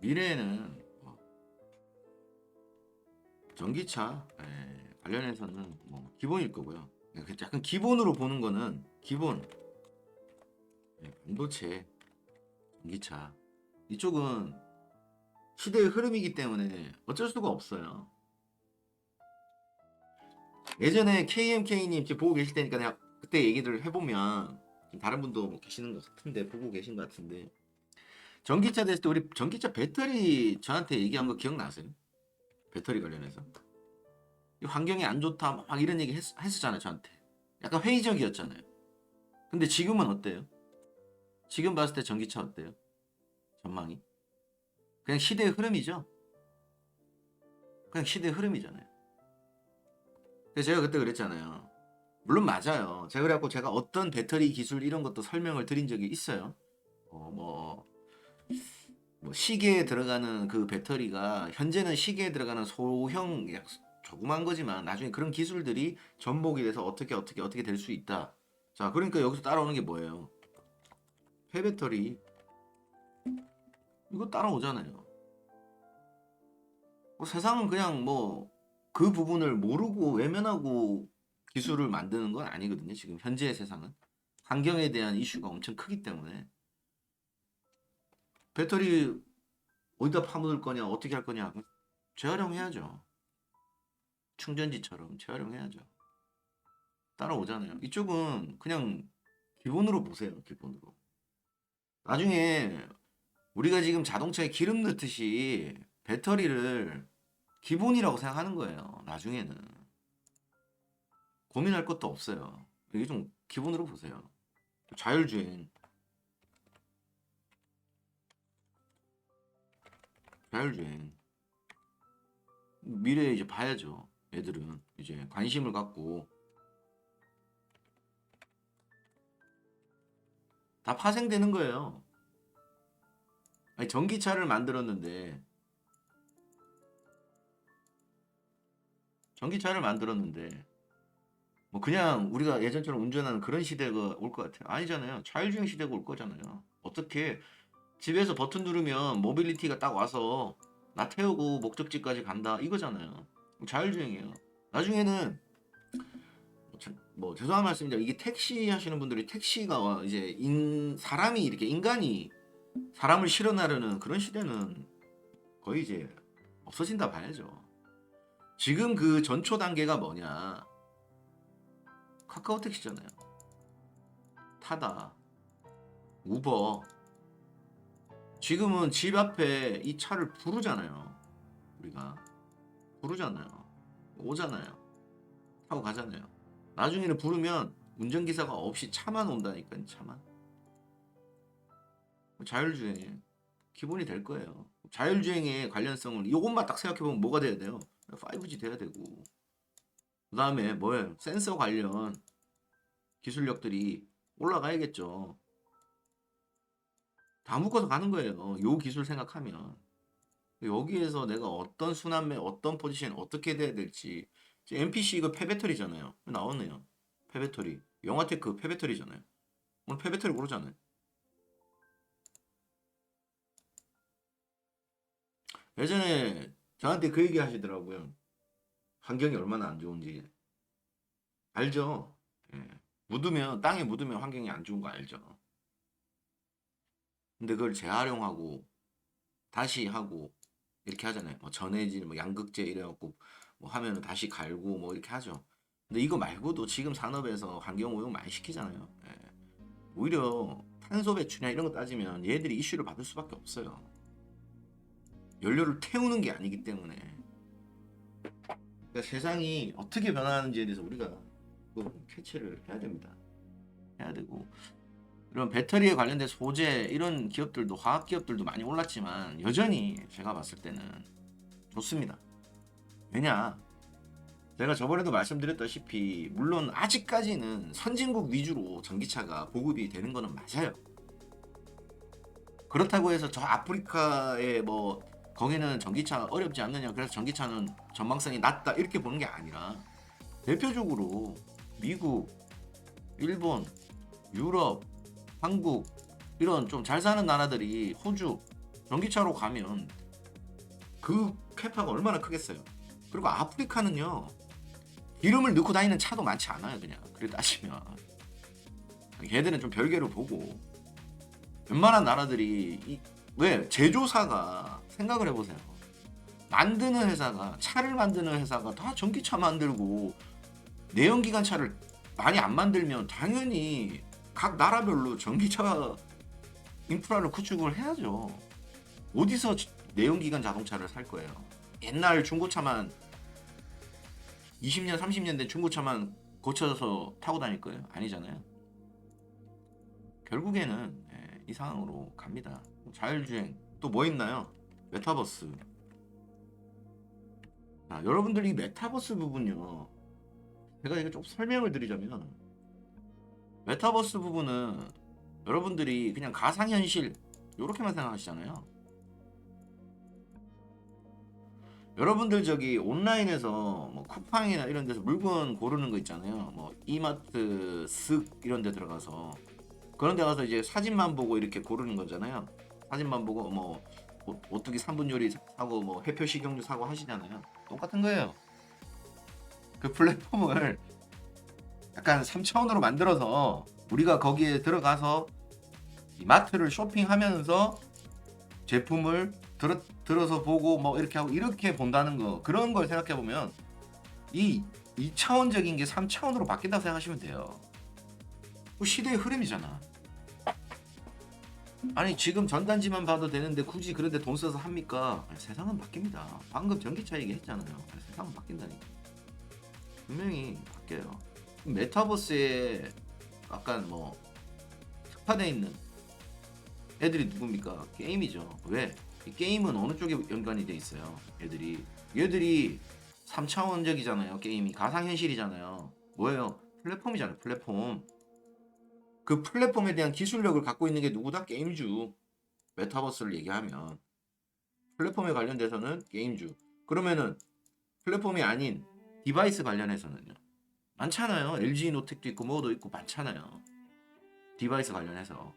미래에는 전기차 관련해서는 뭐 기본일 거고요. 약간 기본으로 보는 거는 기본 반도체, 전기차 이쪽은 시대의 흐름이기 때문에 어쩔 수가 없어요. 예전에 KMK님 지금 보고 계실 테니까 내가 그때 얘기를 해보면 다른 분도 뭐 계시는 것 같은데 보고 계신 것 같은데 전기차 됐을 때 우리 전기차 배터리 저한테 얘기한 거 기억나세요? 배터리 관련해서 환경이 안 좋다 막 이런 얘기 했었잖아요 저한테. 약간 회의적이었잖아요. 근데 지금은 어때요? 지금 봤을 때 전기차 어때요? 전망이? 그냥 시대의 흐름이죠. 그냥 시대의 흐름이잖아요. 그래서 제가 그때 그랬잖아요. 물론 맞아요. 제가 그래갖고 제가 어떤 배터리 기술 이런 것도 설명을 드린 적이 있어요. 어, 뭐 시계에 들어가는 그 배터리가 현재는 시계에 들어가는 소형 조그만 거지만 나중에 그런 기술들이 접목이 돼서 어떻게 될 수 있다. 자, 그러니까 여기서 따라오는 게 뭐예요? 폐배터리 이거 따라오잖아요. 세상은 그냥 뭐 그 부분을 모르고 외면하고 기술을 만드는 건 아니거든요. 지금 현재의 세상은 환경에 대한 이슈가 엄청 크기 때문에 배터리 어디다 파묻을 거냐, 어떻게 할 거냐, 재활용해야죠. 충전지처럼 재활용해야죠. 따라오잖아요. 이쪽은 그냥 기본으로 보세요. 기본으로. 나중에 우리가 지금 자동차에 기름 넣듯이 배터리를 기본이라고 생각하는 거예요. 나중에는 고민할 것도 없어요. 이게 좀 기본으로 보세요. 자율주행, 자율주행. 미래에 이제 봐야죠. 애들은 이제 관심을 갖고 다 파생되는 거예요. 아니, 전기차를 만들었는데 뭐 그냥 우리가 예전처럼 운전하는 그런 시대가 올 것 같아요. 아니잖아요. 자율주행 시대가 올 거잖아요. 어떻게 집에서 버튼 누르면 모빌리티가 딱 와서 나 태우고 목적지까지 간다 이거잖아요. 자율주행이에요. 나중에는 뭐 죄송한 말씀인데 이게 택시 하시는 분들이 택시가 이제 사람이 이렇게 인간이 사람을 실어 나르는 그런 시대는 거의 이제 없어진다 봐야죠. 지금 그 전초 단계가 뭐냐? 카카오 택시잖아요. 타다, 우버. 지금은 집 앞에 이 차를 부르잖아요. 우리가 부르잖아요. 오잖아요. 타고 가잖아요. 나중에는 부르면 운전기사가 없이 차만 온다니까요. 차만. 자율주행이 기본이 될 거예요. 자율주행의 관련성을 이것만 딱 생각해보면 뭐가 돼야 돼요? 5G 돼야 되고 그 다음에 뭐예요? 센서 관련 기술력들이 올라가야겠죠. 다 묶어서 가는 거예요. 요 기술 생각하면 여기에서 내가 어떤 순환매, 어떤 포지션 어떻게 돼야 될지 NPC 이거 폐배터리잖아요. 나오네요. 폐배터리. 영화테크 폐배터리잖아요. 오늘 폐배터리 모르잖아요. 예전에 저한테 그 얘기 하시더라고요. 환경이 얼마나 안 좋은지. 알죠? 예. 땅에 묻으면 환경이 안 좋은 거 알죠? 근데 그걸 재활용하고 다시 하고 이렇게 하잖아요. 뭐 전해질, 뭐 양극재 이래갖고 뭐 하면은 다시 갈고 뭐 이렇게 하죠. 근데 이거 말고도 지금 산업에서 환경 오염 많이 시키잖아요. 예. 오히려 탄소 배출이나 이런 거 따지면 얘들이 이슈를 받을 수밖에 없어요. 연료를 태우는 게 아니기 때문에. 그러니까 세상이 어떻게 변화하는지에 대해서 우리가 캐치를 해야 됩니다. 해야 되고 이런 배터리에 관련된 소재 이런 기업들도 화학 기업들도 많이 올랐지만 여전히 제가 봤을 때는 좋습니다. 왜냐? 제가 저번에도 말씀드렸다시피 물론 아직까지는 선진국 위주로 전기차가 보급이 되는 거는 맞아요. 그렇다고 해서 저 아프리카에 뭐 거기는 전기차 어렵지 않느냐 그래서 전기차는 전망성이 낮다 이렇게 보는 게 아니라 대표적으로 미국, 일본, 유럽, 한국 이런 좀 잘 사는 나라들이 호주 전기차로 가면 그 캐파가 얼마나 크겠어요. 그리고 아프리카는요, 기름을 넣고 다니는 차도 많지 않아요. 그냥 그래 따지면 걔들은 좀 별개로 보고, 웬만한 나라들이 왜 제조사가 생각을 해보세요. 만드는 회사가, 차를 만드는 회사가 다 전기차 만들고 내연기관차를 많이 안 만들면 당연히 각 나라별로 전기차 인프라를 구축을 해야죠. 어디서 내연기관 자동차를 살 거예요? 옛날 중고차만 20년 30년 된 중고차만 고쳐서 타고 다닐 거예요? 아니잖아요. 결국에는 이 상황으로 갑니다. 자율주행 또 뭐 있나요? 메타버스. 자, 여러분들 이 메타버스 부분요, 제가 이거 좀 설명을 드리자면, 메타버스 부분은 여러분들이 그냥 가상현실 이렇게만 생각하시잖아요. 여러분들 저기 온라인에서 뭐 쿠팡이나 이런 데서 물건 고르는 거 있잖아요. 뭐 이마트, 쓱 이런 데 들어가서, 그런 데 가서 이제 사진만 보고 이렇게 고르는 거잖아요. 사진만 보고 뭐 오뚜기 3분 요리 사고 뭐 해표 식용유 사고 하시잖아요. 똑같은 거예요. 그 플랫폼을 약간 3차원으로 만들어서 우리가 거기에 들어가서 이 마트를 쇼핑하면서 제품을 들어서 보고 뭐 이렇게 하고 이렇게 본다는 거, 그런 걸 생각해 보면 이 2차원적인 게 3차원으로 바뀐다고 생각하시면 돼요. 그 시대의 흐름이잖아. 아니 지금 전단지만 봐도 되는데 굳이 그런데 돈 써서 합니까? 아니, 세상은 바뀝니다. 방금 전기차 얘기했잖아요. 아니, 세상은 바뀐다니까. 분명히 바뀌어요. 메타버스에 약간 뭐 특화되어 있는 애들이 누굽니까? 게임이죠. 왜? 이 게임은 어느 쪽에 연관이 돼 있어요? 얘들이 3차원적이잖아요. 게임이 가상현실이잖아요. 뭐예요? 플랫폼이잖아요. 플랫폼. 그 플랫폼에 대한 기술력을 갖고 있는 게 누구다? 게임주. 메타버스를 얘기하면 플랫폼에 관련돼서는 게임주. 그러면은 플랫폼이 아닌 디바이스 관련해서는요, 많잖아요. LG 노텍도 있고 뭐도 있고 많잖아요. 디바이스 관련해서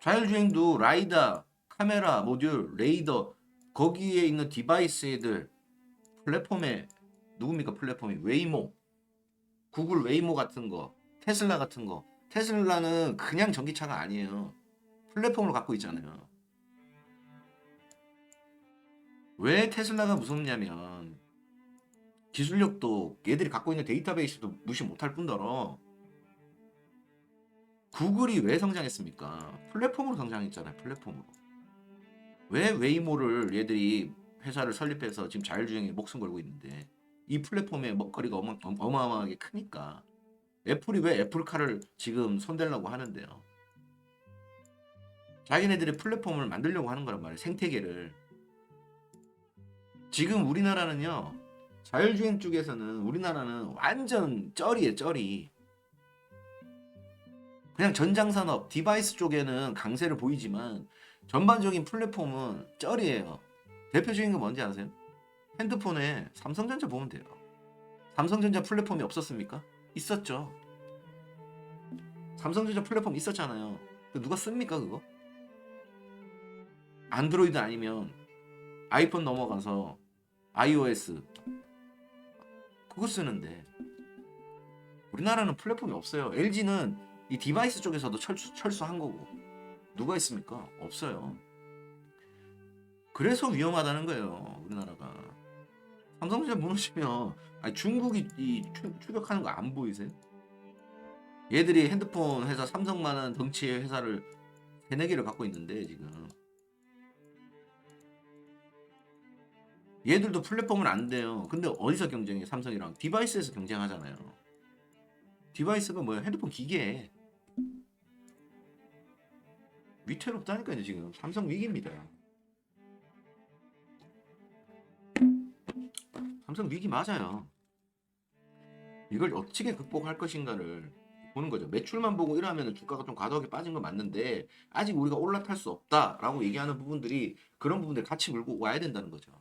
자율주행도 라이다, 카메라, 모듈, 레이더, 거기에 있는 디바이스들 플랫폼에 누굽니까? 플랫폼이 웨이모, 구글 웨이모 같은 거, 테슬라 같은 거. 테슬라는 그냥 전기차가 아니에요. 플랫폼을 갖고 있잖아요. 왜 테슬라가 무섭냐면 기술력도 얘들이 갖고 있는 데이터베이스도 무시 못할 뿐더러 구글이 왜 성장했습니까? 플랫폼으로 성장했잖아요. 플랫폼으로. 왜 웨이모를 얘들이 회사를 설립해서 지금 자율주행에 목숨 걸고 있는데, 이 플랫폼의 먹거리가 어마어마하게 크니까. 애플이 왜 애플카를 지금 손대려고 하는데요. 자기네들의 플랫폼을 만들려고 하는 거란 말이에요. 생태계를. 지금 우리나라는요, 자율주행 쪽에서는 우리나라는 완전 쩔이에요. 쩔이. 그냥 전장산업 디바이스 쪽에는 강세를 보이지만 전반적인 플랫폼은 쩔이에요. 대표적인 거 뭔지 아세요? 핸드폰에 삼성전자 보면 돼요. 삼성전자 플랫폼이 없었습니까? 있었죠. 삼성전자 플랫폼 있었잖아요. 누가 씁니까 그거? 안드로이드 아니면 아이폰 넘어가서 iOS 그거 쓰는데, 우리나라는 플랫폼이 없어요. LG는 이 디바이스 쪽에서도 철수한 거고, 누가 있습니까? 없어요. 그래서 위험하다는 거예요, 우리나라가. 삼성전자 무너지면, 아니 중국이 추격하는 거 안 보이세요? 얘들이 핸드폰 회사 삼성만한 덩치의 회사를 3-4개를 갖고 있는데 지금 얘들도 플랫폼은 안 돼요. 근데 어디서 경쟁해? 삼성이랑 디바이스에서 경쟁하잖아요. 디바이스가 뭐야? 핸드폰 기계. 위태롭다니까요. 지금 삼성 위기입니다. 삼성 위기 맞아요. 이걸 어떻게 극복할 것인가를 보는 거죠. 매출만 보고 이러면 주가가 좀 과도하게 빠진 건 맞는데, 아직 우리가 올라탈 수 없다라고 얘기하는 부분들이, 그런 부분들 같이 물고 와야 된다는 거죠.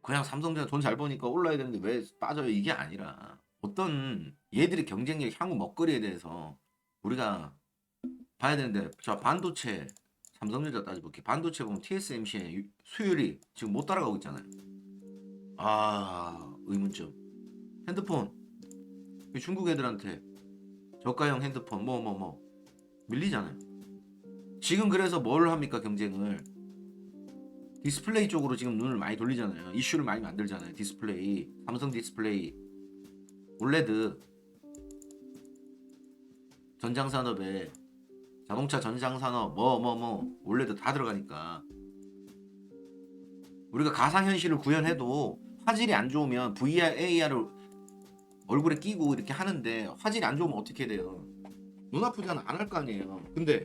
그냥 삼성전자 돈 잘 버니까 올라야 되는데 왜 빠져요? 이게 아니라 어떤 얘들의 경쟁력, 향후 먹거리에 대해서 우리가 봐야 되는데 자 반도체 삼성전자 따져볼게. 반도체 보면 TSMC의 수율이 지금 못 따라가고 있잖아요. 아 의문점. 핸드폰 중국 애들한테 저가형 핸드폰 뭐 밀리잖아요. 지금 그래서 뭘 합니까 경쟁을? 디스플레이 쪽으로 지금 눈을 많이 돌리잖아요. 이슈를 많이 만들잖아요. 디스플레이, 삼성 디스플레이, 올레드, 전장산업에 자동차 전장산업 올레드 다 들어가니까 우리가 가상현실을 구현해도 화질이 안 좋으면 VR, AR을 얼굴에 끼고 이렇게 하는데 화질이 안 좋으면 어떻게 돼요? 눈 아프잖아. 안 할 거 아니에요. 근데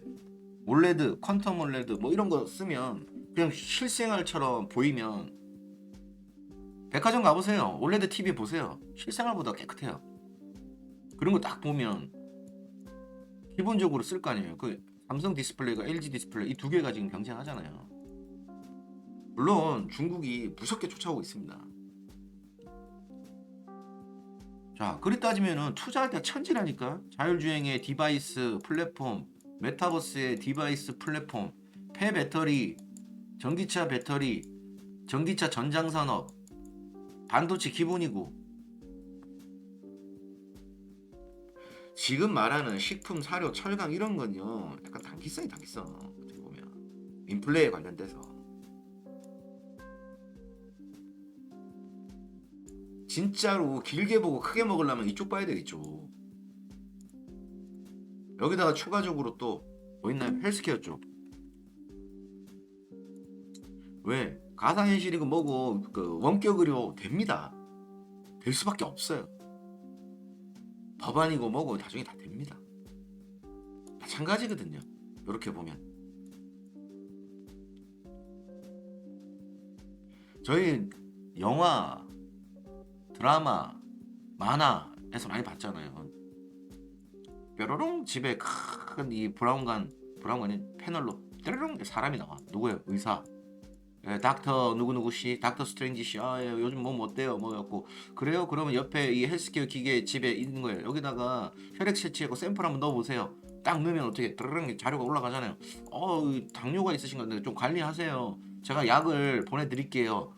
올레드, 퀀텀 올레드 뭐 이런 거 쓰면 그냥 실생활처럼 보이면 백화점 가보세요. 올레드 TV 보세요. 실생활보다 깨끗해요. 그런 거 딱 보면 기본적으로 쓸 거 아니에요. 그 삼성 디스플레이가 LG 디스플레이 이 두 개가 지금 경쟁하잖아요. 물론 중국이 무섭게 쫓아오고 있습니다. 자, 그리 따지면은 투자할 때 천지라니까. 자율주행의 디바이스 플랫폼, 메타버스의 디바이스 플랫폼, 폐배터리, 전기차 배터리, 전기차 전장산업, 반도체 기본이고. 지금 말하는 식품, 사료, 철강 이런 건요. 약간 단기성이 단기성. 어떻게 보면 인플레에 관련돼서 진짜로 길게 보고 크게 먹으려면 이쪽 봐야 되겠죠. 여기다가 추가적으로 또 뭐 있나요? 헬스케어 쪽. 왜? 가상현실이고 뭐고 그 원격 의료 됩니다. 될 수밖에 없어요. 법안이고 뭐고 나중에 다 됩니다. 마찬가지거든요. 이렇게 보면 저희 영화, 드라마, 만화에서 많이 봤잖아요. 뾰로롱 집에 큰 이 브라운관이 패널로 뾰로롱 사람이 나와. 누구예요? 의사. 예, 닥터 누구누구 씨, 닥터 스트레인지 씨, 아, 예, 요즘 몸 어때요? 뭐였고 그래요? 그러면 옆에 이 헬스케어 기계 집에 있는 거예요. 여기다가 혈액 채취하고 샘플 한번 넣어보세요. 딱 넣으면 어떻게 드르릉 자료가 올라가잖아요. 당뇨가 있으신 건데 좀 관리하세요. 제가 약을 보내드릴게요.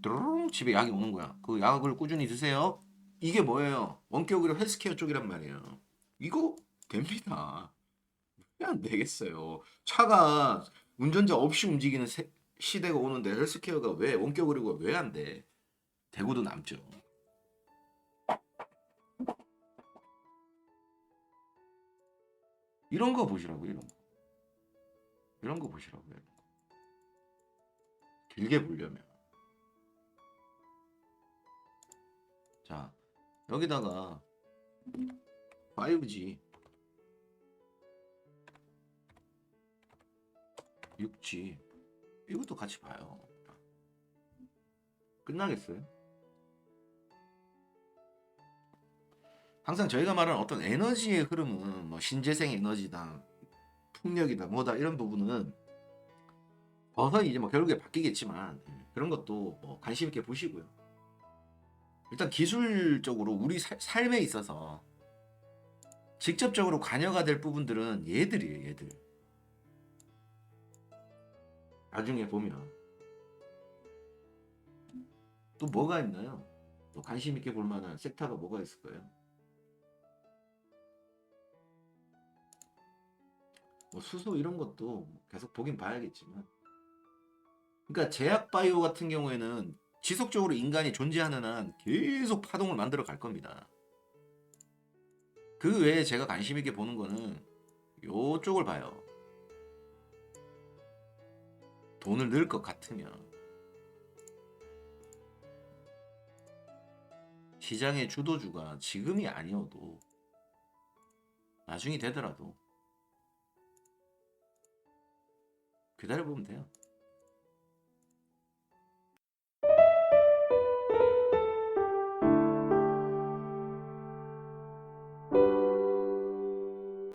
드르릉 집에 약이 오는 거야. 그 약을 꾸준히 드세요. 이게 뭐예요? 원격으로 헬스케어 쪽이란 말이에요. 이거 됩니다. 왜 안 되겠어요? 차가 운전자 없이 움직이는 시대가 오는데 헬스케어가 왜 원격 의료가 왜 안 돼? 대구도 남죠. 이런 거 보시라고 이런 거 보시라고요. 길게 보려면 자 여기다가 5G, 6G 이것도 같이 봐요. 끝나겠어요? 항상 저희가 말하는 어떤 에너지의 흐름은 뭐 신재생 에너지다, 풍력이다, 뭐다 이런 부분은 버선이 이제 뭐 결국에 바뀌겠지만 그런 것도 뭐 관심 있게 보시고요. 일단 기술적으로 우리 삶에 있어서 직접적으로 관여가 될 부분들은 얘들이에요, 얘들. 나중에 보면 또 뭐가 있나요? 또 관심 있게 볼 만한 섹터가 뭐가 있을까요? 뭐 수소 이런 것도 계속 보긴 봐야겠지만, 그러니까 제약 바이오 같은 경우에는 지속적으로 인간이 존재하는 한 계속 파동을 만들어 갈 겁니다. 그 외에 제가 관심 있게 보는 거는 요쪽을 봐요. 돈을 넣을 것 같으면 시장의 주도주가 지금이 아니어도 나중이 되더라도 기다려보면 돼요.